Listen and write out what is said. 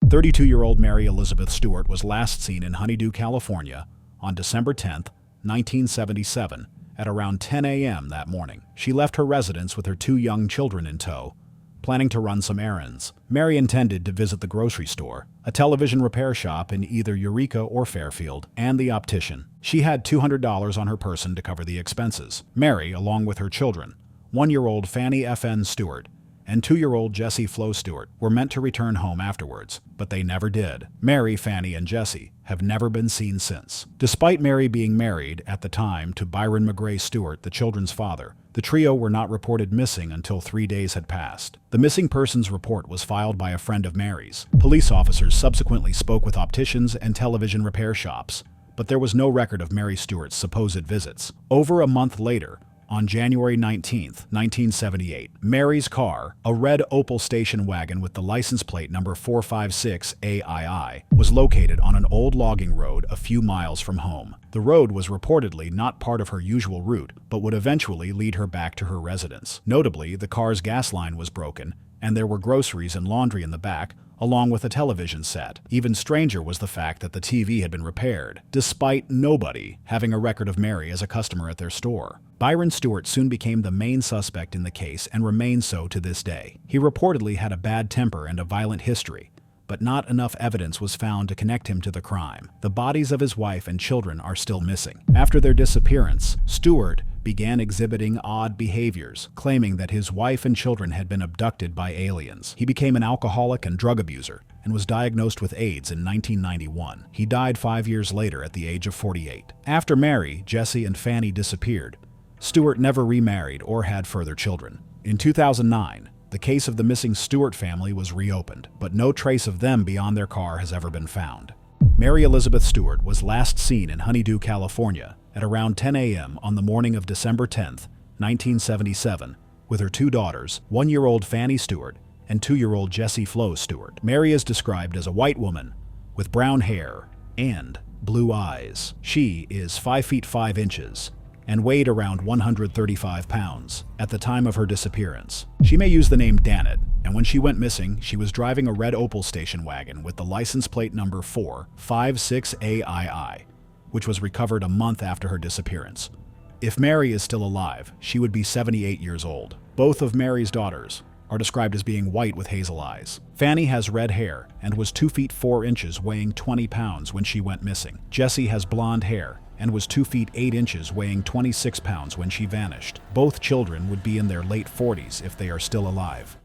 32-year-old Mary Elizabeth Stewart was last seen in Honeydew, California on December 10, 1977, at around 10 a.m. that morning. She left her residence with her 2 young children in tow, planning to run some errands. Mary intended to visit the grocery store, a television repair shop in either Eureka or Fairfield, and the optician. She had $200 on her person to cover the expenses. Mary, along with her children, 1-year-old Fanny F.N. Stewart and 2-year-old Jessie Flo Stewart, were meant to return home afterwards, but they never did. Mary, Fanny, and Jessie have never been seen since. Despite Mary being married at the time to Byron McGray Stewart, the children's father, the trio were not reported missing until 3 days had passed. The missing persons report was filed by a friend of Mary's. Police officers subsequently spoke with opticians and television repair shops, but there was no record of Mary Stewart's supposed visits. Over a month later, on January 19, 1978, Mary's car, a red Opel station wagon with the license plate number 456AII, was located on an old logging road a few miles from home. The road was reportedly not part of her usual route, but would eventually lead her back to her residence. Notably, the car's gas line was broken, and there were groceries and laundry in the back, along with a television set. Even stranger was the fact that the TV had been repaired, despite nobody having a record of Mary as a customer at their store. Byron Stewart soon became the main suspect in the case and remains so to this day. He reportedly had a bad temper and a violent history, but not enough evidence was found to connect him to the crime. The bodies of his wife and children are still missing. After their disappearance, Stewart began exhibiting odd behaviors, claiming that his wife and children had been abducted by aliens. He became an alcoholic and drug abuser and was diagnosed with AIDS in 1991. He died 5 years later at the age of 48. After Mary, Jessie, and Fanny disappeared, Stewart never remarried or had further children. In 2009, the case of the missing Stewart family was reopened, but no trace of them beyond their car has ever been found. Mary Elizabeth Stewart was last seen in Honeydew, California at around 10 a.m. on the morning of December 10, 1977, with her 2 daughters, 1-year-old Fanny Stewart and 2-year-old Jessie Flo Stewart. Mary is described as a white woman with brown hair and blue eyes. She is 5 feet 5 inches and weighed around 135 pounds at the time of her disappearance. She may use the name Danet, and when she went missing, she was driving a red Opel station wagon with the license plate number 456AII, which was recovered a month after her disappearance. If Mary is still alive, she would be 78 years old. Both of Mary's daughters are described as being white with hazel eyes. Fanny has red hair and was 2 feet 4 inches, weighing 20 pounds when she went missing. Jessie has blonde hair and was 2 feet 8 inches, weighing 26 pounds when she vanished. Both children would be in their late 40s if they are still alive.